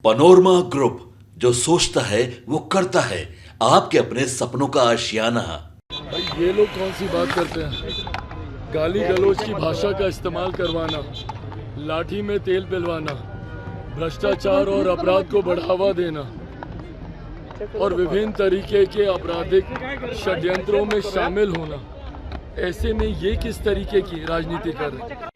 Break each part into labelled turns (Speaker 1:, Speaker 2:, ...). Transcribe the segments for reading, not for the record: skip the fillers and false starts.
Speaker 1: Panorama group, जो सोचता है वो करता है। आपके अपने सपनों का आशियाना।
Speaker 2: भाई ये लोग कौन सी बात करते हैं? गाली गलौज की भाषा का इस्तेमाल करवाना, लाठी में तेल पिलवाना, भ्रष्टाचार और अपराध को बढ़ावा देना और विभिन्न तरीके के आपराधिक षड्यंत्रों में शामिल होना, ऐसे में ये किस तरीके की राजनीति कर रहे हैं?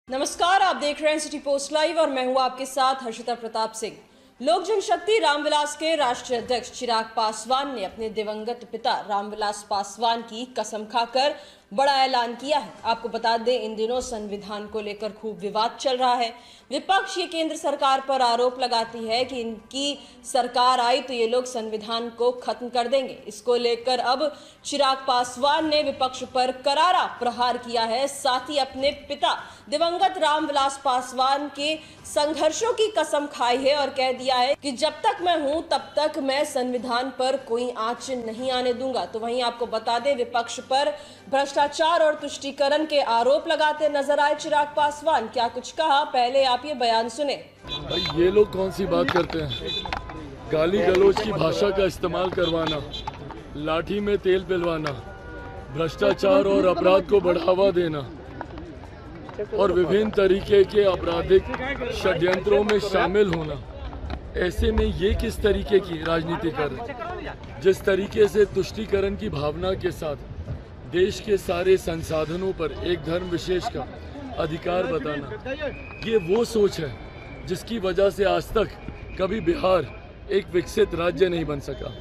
Speaker 3: नमस्कार, आप देख रहे हैं सिटी पोस्ट लाइव और मैं हूं आपके साथ हर्षिता प्रताप सिंह। लोक जनशक्ति रामविलास के राष्ट्रीय अध्यक्ष चिराग पासवान ने अपने दिवंगत पिता रामविलास पासवान की कसम खाकर बड़ा ऐलान किया है। आपको बता दें, इन दिनों संविधान को लेकर खूब विवाद चल रहा है। विपक्ष ये केंद्र सरकार पर आरोप लगाती है कि इनकी सरकार आई तो ये लोग संविधान को खत्म कर देंगे। इसको लेकर अब चिराग पासवान ने विपक्ष पर करारा प्रहार किया है। साथ ही अपने पिता दिवंगत रामविलास पासवान के संघर्षों की कसम खाई है और कह दिया है कि जब तक मैं हूं तब तक मैं संविधान पर कोई आंच नहीं आने दूंगा। तो वहीं आपको बता दें, विपक्ष पर भ्रष्टाचार और तुष्टीकरण के आरोप लगाते नजर आए चिराग पासवान। क्या कुछ कहा, पहले आप ये बयान सुने।
Speaker 2: भाई ये लोग कौन सी बात करते हैं? गाली गलौज की भाषा का इस्तेमाल करवाना, लाठी में तेल पिलवाना, भ्रष्टाचार और अपराध को बढ़ावा देना और विभिन्न तरीके के आपराधिक षड्यंत्रों में शामिल होना, ऐसे में ये किस तरीके की राजनीति कर रहे हैं? जिस तरीके से तुष्टीकरण की भावना के साथ देश के सारे संसाधनों पर एक धर्म विशेष का अधिकार बताना, ये वो सोच है जिसकी वजह से आज तक कभी बिहार एक विकसित राज्य नहीं बन सका।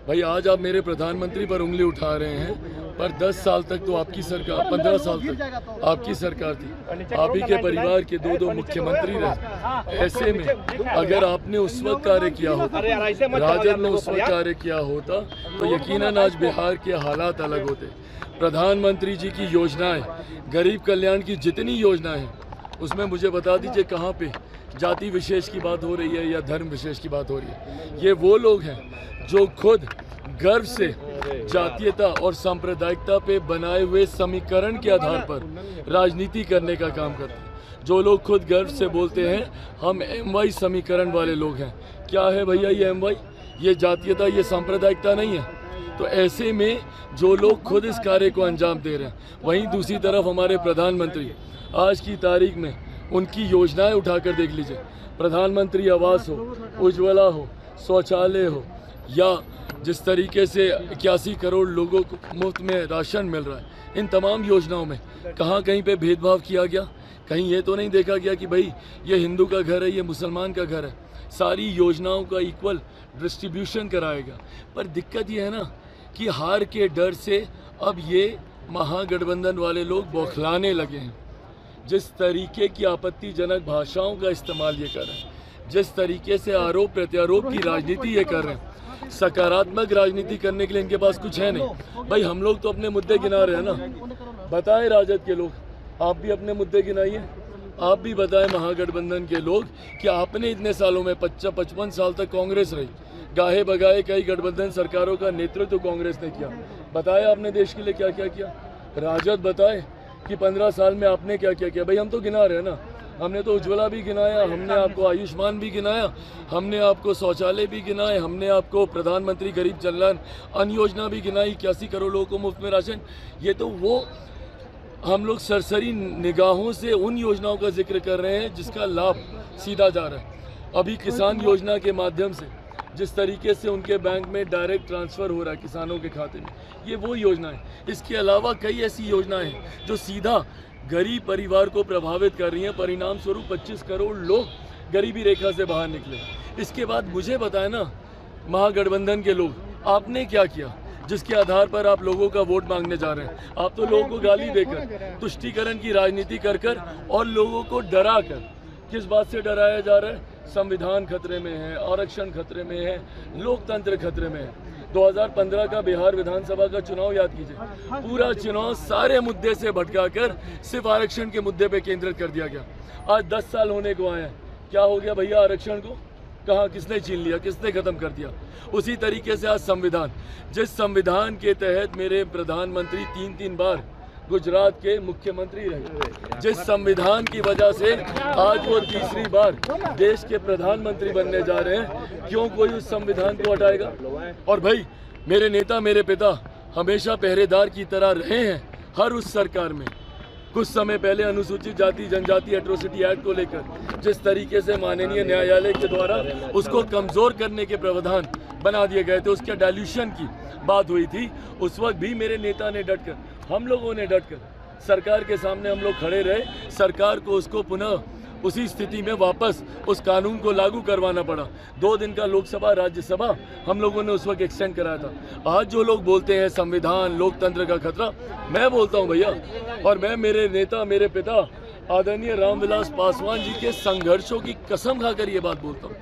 Speaker 2: भाई आज आप मेरे प्रधानमंत्री पर उंगली उठा रहे हैं, पर 10 साल तक तो आपकी सरकार, 15 साल तक आपकी सरकार थी। आप ही के परिवार के दो मुख्यमंत्री रहे। ऐसे में अगर आपने उस वक्त कार्य किया होता, राजद ने उस वक्त कार्य किया होता, तो यकीनन आज बिहार के हालात अलग होते। प्रधानमंत्री जी की योजनाएं, गरीब कल्याण की जितनी योजनाएं हैं, उसमें मुझे बता दीजिए कहाँ पे जाति विशेष की बात हो रही है या धर्म विशेष की बात हो रही है। ये वो लोग हैं जो खुद गर्व से जातीयता और सांप्रदायिकता पे बनाए हुए समीकरण के आधार पर राजनीति करने का काम करते हैं। जो लोग खुद गर्व से बोलते हैं हम MY समीकरण वाले लोग हैं। क्या है भैया ये MY? ये जातीयता, ये सांप्रदायिकता नहीं है। तो ऐसे में जो लोग खुद इस कार्य को अंजाम दे रहे हैं, वहीं दूसरी तरफ हमारे प्रधानमंत्री आज की तारीख में उनकी योजनाएं उठाकर देख लीजिए। प्रधानमंत्री आवास हो, उज्ज्वला हो, शौचालय हो, या जिस तरीके से 81 करोड़ लोगों को मुफ्त में राशन मिल रहा है, इन तमाम योजनाओं में कहाँ कहीं पे भेदभाव किया गया? कहीं ये तो नहीं देखा गया कि भाई ये हिंदू का घर है, ये मुसलमान का घर है। सारी योजनाओं का इक्वल डिस्ट्रीब्यूशन कराएगा। पर दिक्कत ये है ना कि हार के डर से अब ये महागठबंधन वाले लोग बौखलाने लगे हैं। जिस तरीके की आपत्तिजनक भाषाओं का इस्तेमाल ये कर रहे हैं, जिस तरीके से आरोप प्रत्यारोप की राजनीति ये कर रहे हैं, सकारात्मक राजनीति करने के लिए इनके पास कुछ है नहीं। भाई हम लोग तो अपने मुद्दे गिना रहे हैं ना। बताएं राजद के लोग, आप भी अपने मुद्दे गिनाइए। आप भी बताएं महागठबंधन के लोग कि आपने इतने सालों में 55 साल तक कांग्रेस रही, गाहे बगाए कई गठबंधन सरकारों का नेतृत्व कांग्रेस ने किया। बताया आपने देश के लिए क्या क्या किया? राजद बताए कि 15 साल में आपने क्या क्या किया। भाई हम तो गिना रहे हैं ना। हमने तो उज्ज्वला भी गिनाया, हमने आपको आयुष्मान भी गिनाया, हमने आपको शौचालय भी गिनाए, हमने आपको प्रधानमंत्री गरीब कल्याण अन्न योजना भी गिनाई, 81 करोड़ लोगों को मुफ्त में राशन। ये तो वो हम लोग सरसरी निगाहों से उन योजनाओं का जिक्र कर रहे हैं जिसका लाभ सीधा जा रहा है। अभी किसान योजना के माध्यम से जिस तरीके से उनके बैंक में डायरेक्ट ट्रांसफ़र हो रहा है किसानों के खाते में, ये वो योजना है। इसके अलावा कई ऐसी योजनाएं हैं जो सीधा गरीब परिवार को प्रभावित कर रही हैं। परिणाम स्वरूप 25 करोड़ लोग गरीबी रेखा से बाहर निकले। इसके बाद मुझे बताएं ना, महागठबंधन के लोग, आपने क्या किया जिसके आधार पर आप लोगों का वोट मांगने जा रहे हैं? आप तो लोगों को गाली देकर, तुष्टीकरण की राजनीति कर कर और लोगों को डरा कर, किस बात से डराया जा रहा है? संविधान खतरे में है, आरक्षण खतरे में है, लोकतंत्र खतरे में है। 2015 का बिहार विधानसभा का चुनाव याद कीजिए। पूरा चुनाव सारे मुद्दे से भटकाकर सिर्फ आरक्षण के मुद्दे पे केंद्रित कर दिया गया। आज 10 साल होने को आए हैं, क्या हो गया भैया आरक्षण को? कहाँ, किसने छीन लिया, किसने खत्म कर दिया? उसी तरीके से आज संविधान, जिस संविधान के तहत मेरे प्रधानमंत्री 3 बार गुजरात के मुख्यमंत्री रहे। जिस संविधान की वजह से आज वो तीसरी बार देश के प्रधानमंत्री बनने जा रहे हैं, क्यों कोई उस संविधान को हटाएगा? और भाई, मेरे नेता, मेरे पिता हमेशा पहरेदार की तरह रहे हैं हर उस सरकार में। कुछ समय पहले अनुसूचित जाति जनजाति एट्रोसिटी एक्ट को लेकर जिस तरीके से माननीय न्यायालय के द्वारा उसको कमजोर करने के प्रावधान बना दिए गए थे, उसके डाइल्यूशन की बात हुई थी, उस वक्त भी मेरे नेता ने डटकर, हम लोगों ने डटकर सरकार के सामने हम लोग खड़े रहे। सरकार को उसको पुनः उसी स्थिति में वापस उस कानून को लागू करवाना पड़ा। 2 दिन का लोकसभा राज्यसभा हम लोगों ने उस वक्त एक्सटेंड कराया था। आज जो लोग बोलते हैं संविधान लोकतंत्र का खतरा, मैं बोलता हूं भैया, और मैं मेरे नेता, मेरे पिता आदरणीय रामविलास पासवान जी के संघर्षों की कसम खाकर ये बात बोलता हूँ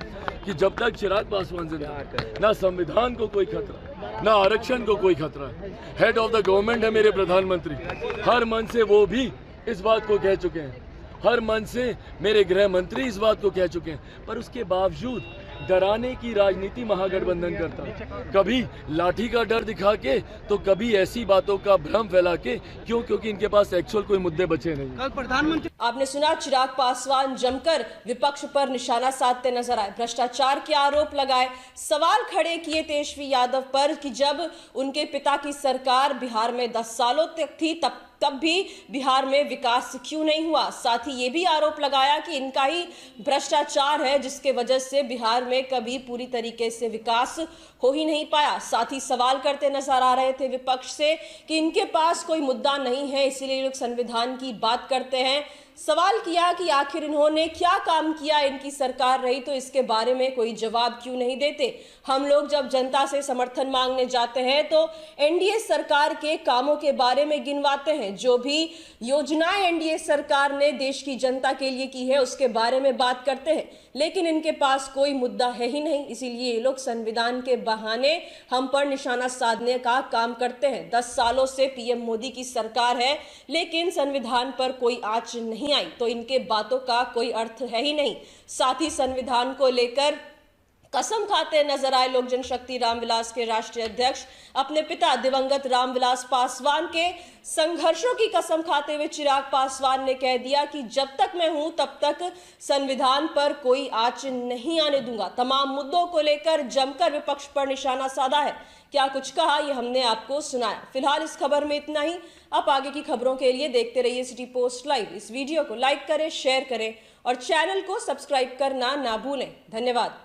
Speaker 2: कि जब तक चिराग पासवान जिंदा, ना संविधान को कोई खतरा, ना आरक्षण को कोई खतरा है। हेड ऑफ द गवर्नमेंट है मेरे प्रधानमंत्री, हर मन से वो भी इस बात को कह चुके हैं, हर मन से मेरे गृह मंत्री इस बात को कह चुके हैं, पर उसके बावजूद डराने की राजनीति महागठबंधन करता है। कभी लाठी का डर दिखा के, तो कभी ऐसी बातों का भ्रम फैला के। क्यों? क्योंकि इनके पास एक्चुअल कोई मुद्दे बचे नहीं।
Speaker 3: कल प्रधानमंत्री आपने सुना, चिराग पासवान जमकर विपक्ष पर निशाना साधते नजर आए, भ्रष्टाचार के आरोप लगाए, सवाल खड़े किए तेजस्वी यादव पर कि जब उनके पिता की सरकार बिहार में 10 सालों तक थी, तब भी बिहार में विकास क्यों नहीं हुआ। साथ ही ये भी आरोप लगाया कि इनका ही भ्रष्टाचार है जिसके वजह से बिहार में कभी पूरी तरीके से विकास हो ही नहीं पाया। साथ ही सवाल करते नजर आ रहे थे विपक्ष से कि इनके पास कोई मुद्दा नहीं है, इसीलिए लोग संविधान की बात करते हैं। सवाल किया कि आखिर इन्होंने क्या काम किया, इनकी सरकार रही तो इसके बारे में कोई जवाब क्यों नहीं देते। हम लोग जब जनता से समर्थन मांगने जाते हैं तो एनडीए सरकार के कामों के बारे में गिनवाते हैं, जो भी योजनाएं एनडीए सरकार ने देश की जनता के लिए की है उसके बारे में बात करते हैं, लेकिन इनके पास कोई मुद्दा है ही नहीं। इसीलिए ये लोग संविधान के बहाने हम पर निशाना साधने का काम करते हैं। 10 सालों से पीएम मोदी की सरकार है, लेकिन संविधान पर कोई आंच नहीं आई, तो इनके बातों का कोई अर्थ है ही नहीं। साथ ही संविधान को लेकर कसम खाते नजर आए लोक जनशक्ति रामविलास के राष्ट्रीय अध्यक्ष, अपने पिता दिवंगत रामविलास पासवान के संघर्षों की कसम खाते हुए चिराग पासवान ने कह दिया कि जब तक मैं हूं तब तक संविधान पर कोई आंच नहीं आने दूंगा। तमाम मुद्दों को लेकर जमकर विपक्ष पर निशाना साधा है। क्या कुछ कहा, ये हमने आपको सुनाया। फिलहाल इस खबर में इतना ही। आप आगे की खबरों के लिए देखते रहिए सिटी पोस्ट लाइव। इस वीडियो को लाइक करें, शेयर करें और चैनल को सब्सक्राइब करना ना भूलें। धन्यवाद।